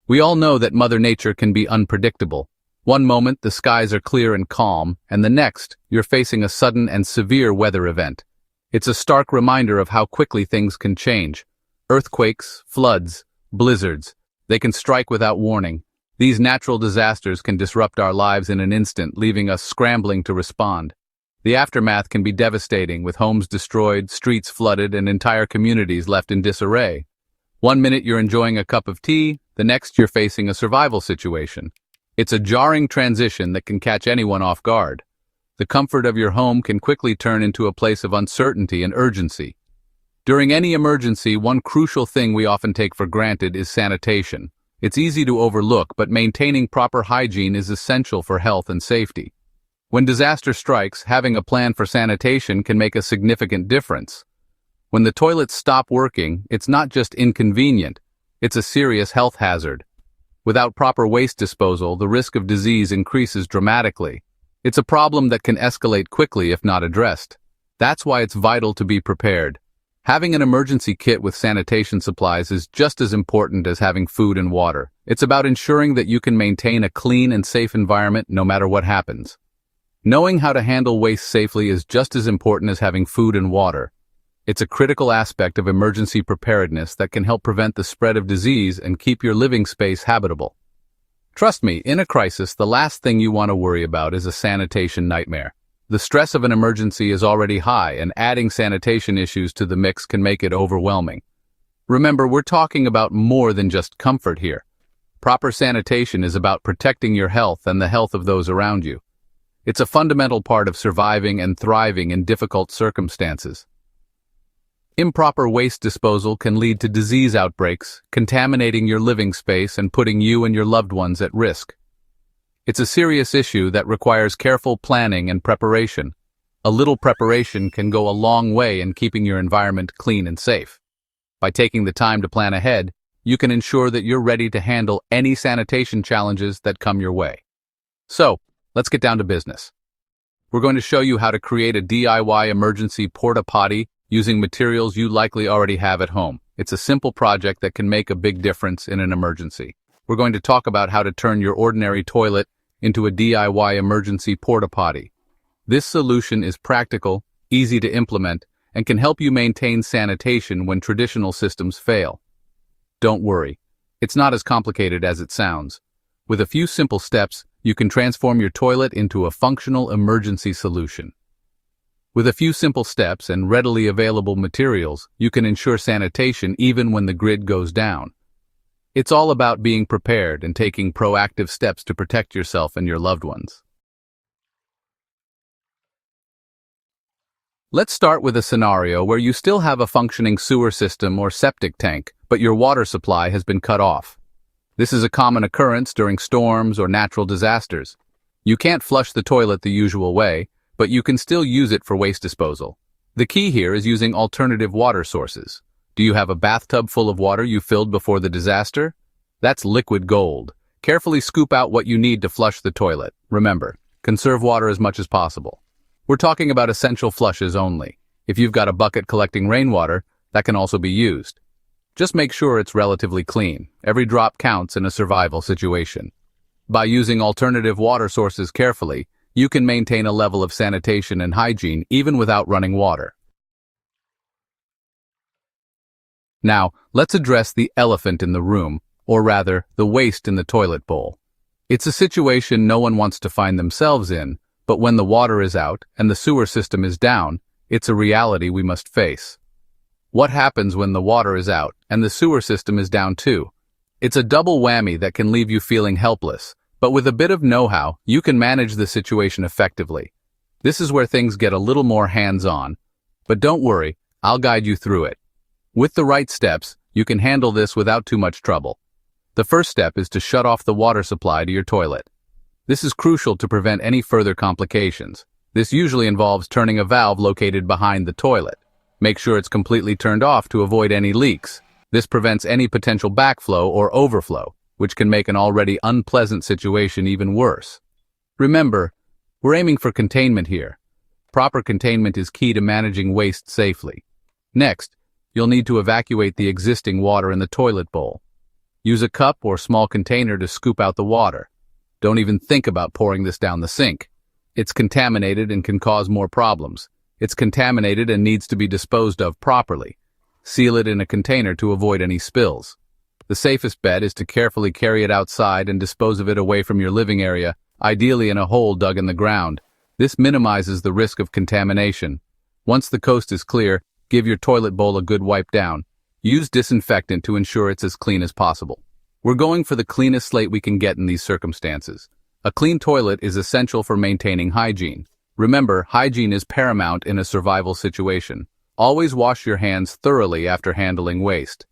We all know that Mother Nature can be unpredictable. One moment, the skies are clear and calm, and the next, you're facing a sudden and severe weather event. It's a stark reminder of how quickly things can change. Earthquakes, floods, blizzards, they can strike without warning. These natural disasters can disrupt our lives in an instant, leaving us scrambling to respond. The aftermath can be devastating, with homes destroyed, streets flooded, and entire communities left in disarray. One minute you're enjoying a cup of tea, the next you're facing a survival situation. It's a jarring transition that can catch anyone off guard. The comfort of your home can quickly turn into a place of uncertainty and urgency. During any emergency, one crucial thing we often take for granted is sanitation. It's easy to overlook, but maintaining proper hygiene is essential for health and safety. When disaster strikes, having a plan for sanitation can make a significant difference. When the toilets stop working, it's not just inconvenient, it's a serious health hazard. Without proper waste disposal, the risk of disease increases dramatically. It's a problem that can escalate quickly if not addressed. That's why it's vital to be prepared. Having an emergency kit with sanitation supplies is just as important as having food and water. It's about ensuring that you can maintain a clean and safe environment no matter what happens. Knowing how to handle waste safely is just as important as having food and water. It's a critical aspect of emergency preparedness that can help prevent the spread of disease and keep your living space habitable. Trust me, in a crisis, the last thing you want to worry about is a sanitation nightmare. The stress of an emergency is already high, and adding sanitation issues to the mix can make it overwhelming. Remember, we're talking about more than just comfort here. Proper sanitation is about protecting your health and the health of those around you. It's a fundamental part of surviving and thriving in difficult circumstances. Improper waste disposal can lead to disease outbreaks, contaminating your living space and putting you and your loved ones at risk. It's a serious issue that requires careful planning and preparation. A little preparation can go a long way in keeping your environment clean and safe. By taking the time to plan ahead, you can ensure that you're ready to handle any sanitation challenges that come your way. So, let's get down to business. We're going to show you how to create a DIY emergency porta-potty using materials you likely already have at home. It's a simple project that can make a big difference in an emergency. We're going to talk about how to turn your ordinary toilet into a DIY emergency porta-potty. This solution is practical, easy to implement, and can help you maintain sanitation when traditional systems fail. Don't worry, it's not as complicated as it sounds. With a few simple steps, you can transform your toilet into a functional emergency solution. With a few simple steps and readily available materials, you can ensure sanitation even when the grid goes down. It's all about being prepared and taking proactive steps to protect yourself and your loved ones. Let's start with a scenario where you still have a functioning sewer system or septic tank, but your water supply has been cut off. This is a common occurrence during storms or natural disasters. You can't flush the toilet the usual way, but you can still use it for waste disposal. The key here is using alternative water sources. Do you have a bathtub full of water you filled before the disaster? That's liquid gold. Carefully scoop out what you need to flush the toilet. Remember, conserve water as much as possible. We're talking about essential flushes only. If you've got a bucket collecting rainwater, that can also be used. Just make sure it's relatively clean. Every drop counts in a survival situation. By using alternative water sources carefully, you can maintain a level of sanitation and hygiene even without running water. Now, let's address the elephant in the room, or rather, the waste in the toilet bowl. It's a situation no one wants to find themselves in, but when the water is out and the sewer system is down, it's a reality we must face. What happens when the water is out and the sewer system is down too? It's a double whammy that can leave you feeling helpless. But with a bit of know-how, you can manage the situation effectively. This is where things get a little more hands-on. But don't worry, I'll guide you through it. With the right steps, you can handle this without too much trouble. The first step is to shut off the water supply to your toilet. This is crucial to prevent any further complications. This usually involves turning a valve located behind the toilet. Make sure it's completely turned off to avoid any leaks. This prevents any potential backflow or overflow, which can make an already unpleasant situation even worse. Remember, we're aiming for containment here. Proper containment is key to managing waste safely. Next, you'll need to evacuate the existing water in the toilet bowl. Use a cup or small container to scoop out the water. Don't even think about pouring this down the sink. It's contaminated and can cause more problems. It's contaminated and needs to be disposed of properly. Seal it in a container to avoid any spills. The safest bet is to carefully carry it outside and dispose of it away from your living area, ideally in a hole dug in the ground. This minimizes the risk of contamination. Once the coast is clear, give your toilet bowl a good wipe down. Use disinfectant to ensure it's as clean as possible. We're going for the cleanest slate we can get in these circumstances. A clean toilet is essential for maintaining hygiene. Remember, hygiene is paramount in a survival situation. Always wash your hands thoroughly after handling waste.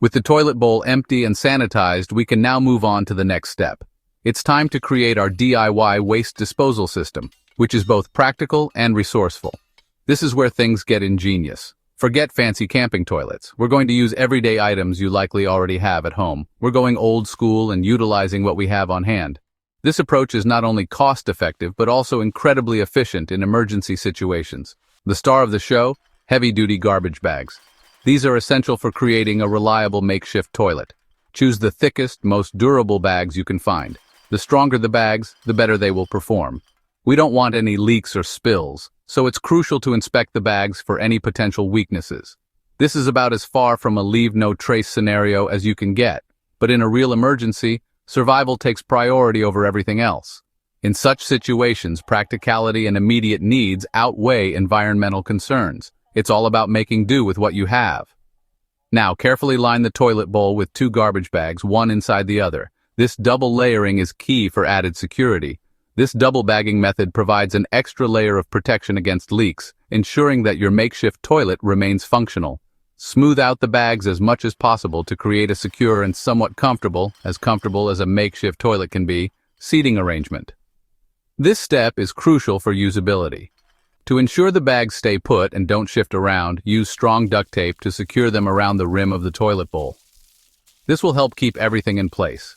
With the toilet bowl empty and sanitized, we can now move on to the next step. It's time to create our DIY waste disposal system, which is both practical and resourceful. This is where things get ingenious. Forget fancy camping toilets. We're going to use everyday items you likely already have at home. We're going old school and utilizing what we have on hand. This approach is not only cost-effective, but also incredibly efficient in emergency situations. The star of the show, heavy-duty garbage bags. These are essential for creating a reliable makeshift toilet. Choose the thickest, most durable bags you can find. The stronger the bags, the better they will perform. We don't want any leaks or spills, so it's crucial to inspect the bags for any potential weaknesses. This is about as far from a leave-no-trace scenario as you can get, but in a real emergency, survival takes priority over everything else. In such situations, practicality and immediate needs outweigh environmental concerns. It's all about making do with what you have. Now, carefully line the toilet bowl with 2 garbage bags, one inside the other. This double layering is key for added security. This double bagging method provides an extra layer of protection against leaks, ensuring that your makeshift toilet remains functional. Smooth out the bags as much as possible to create a secure and somewhat comfortable as a makeshift toilet can be, seating arrangement. This step is crucial for usability. To ensure the bags stay put and don't shift around, use strong duct tape to secure them around the rim of the toilet bowl. This will help keep everything in place.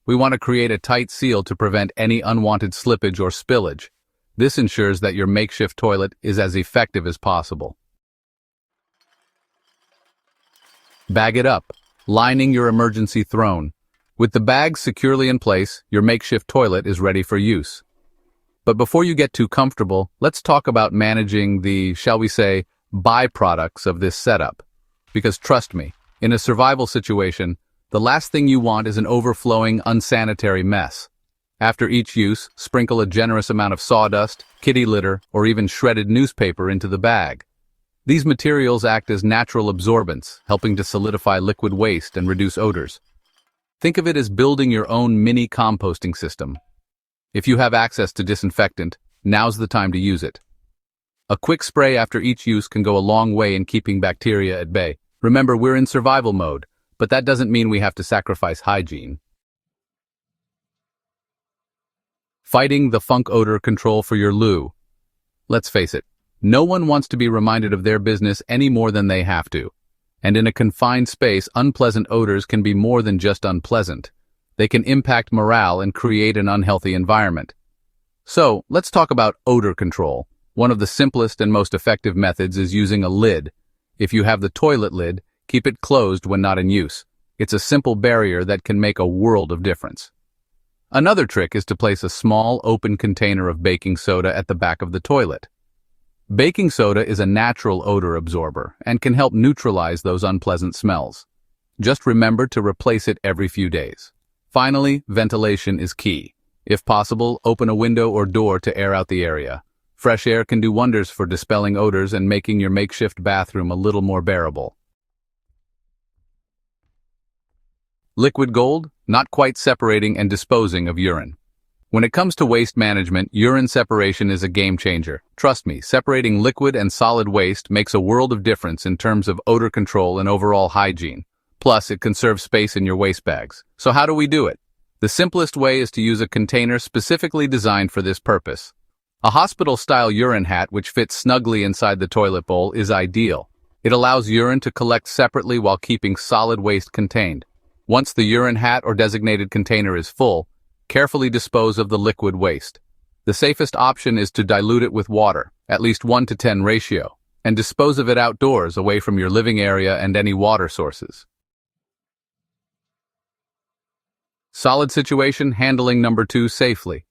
We want to create a tight seal to prevent any unwanted slippage or spillage. This ensures that your makeshift toilet is as effective as possible. Bag it up, lining your emergency throne. With the bags securely in place, your makeshift toilet is ready for use. But before you get too comfortable, let's talk about managing the, shall we say, byproducts of this setup. Because trust me, in a survival situation, the last thing you want is an overflowing, unsanitary mess. After each use, sprinkle a generous amount of sawdust, kitty litter, or even shredded newspaper into the bag. These materials act as natural absorbents, helping to solidify liquid waste and reduce odors. Think of it as building your own mini composting system. If you have access to disinfectant, now's the time to use it. A quick spray after each use can go a long way in keeping bacteria at bay. Remember, we're in survival mode, but that doesn't mean we have to sacrifice hygiene. Fighting the funk odor control for your loo. Let's face it, no one wants to be reminded of their business any more than they have to. And in a confined space, unpleasant odors can be more than just unpleasant. They can impact morale and create an unhealthy environment. So, let's talk about odor control. One of the simplest and most effective methods is using a lid. If you have the toilet lid, keep it closed when not in use. It's a simple barrier that can make a world of difference. Another trick is to place a small, open container of baking soda at the back of the toilet. Baking soda is a natural odor absorber and can help neutralize those unpleasant smells. Just remember to replace it every few days. Finally, ventilation is key. If possible, open a window or door to air out the area. Fresh air can do wonders for dispelling odors and making your makeshift bathroom a little more bearable. Liquid gold, not quite separating and disposing of urine. When it comes to waste management, urine separation is a game changer. Trust me, separating liquid and solid waste makes a world of difference in terms of odor control and overall hygiene. Plus, it conserves space in your waste bags. So how do we do it? The simplest way is to use a container specifically designed for this purpose. A hospital-style urine hat which fits snugly inside the toilet bowl is ideal. It allows urine to collect separately while keeping solid waste contained. Once the urine hat or designated container is full, carefully dispose of the liquid waste. The safest option is to dilute it with water, at least 1:10 ratio. and dispose of it outdoors away from your living area and any water sources. Solid situation, handling number 2 safely.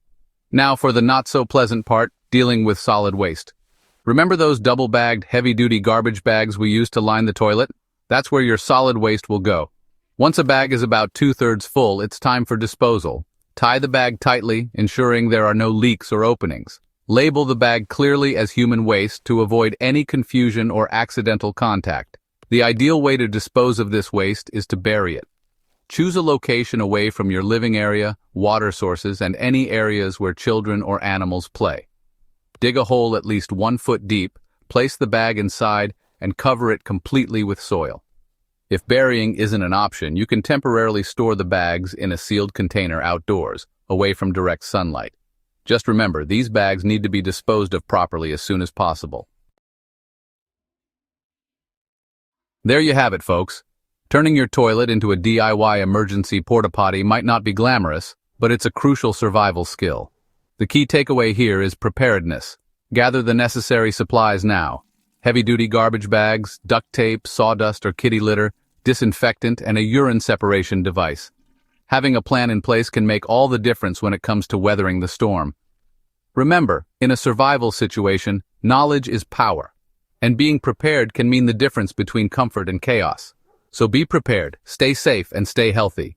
Now for the not-so-pleasant part, dealing with solid waste. Remember those double-bagged, heavy-duty garbage bags we used to line the toilet? That's where your solid waste will go. Once a bag is about 2/3 full, it's time for disposal. Tie the bag tightly, ensuring there are no leaks or openings. Label the bag clearly as human waste to avoid any confusion or accidental contact. The ideal way to dispose of this waste is to bury it. Choose a location away from your living area, water sources, and any areas where children or animals play. Dig a hole at least 1 foot deep, place the bag inside, and cover it completely with soil. If burying isn't an option, you can temporarily store the bags in a sealed container outdoors, away from direct sunlight. Just remember, these bags need to be disposed of properly as soon as possible. There you have it, folks. Turning your toilet into a DIY emergency porta-potty might not be glamorous, but it's a crucial survival skill. The key takeaway here is preparedness. Gather the necessary supplies now. Heavy-duty garbage bags, duct tape, sawdust or kitty litter, disinfectant, and a urine separation device. Having a plan in place can make all the difference when it comes to weathering the storm. Remember, in a survival situation, knowledge is power, and being prepared can mean the difference between comfort and chaos. So be prepared, stay safe, and stay healthy.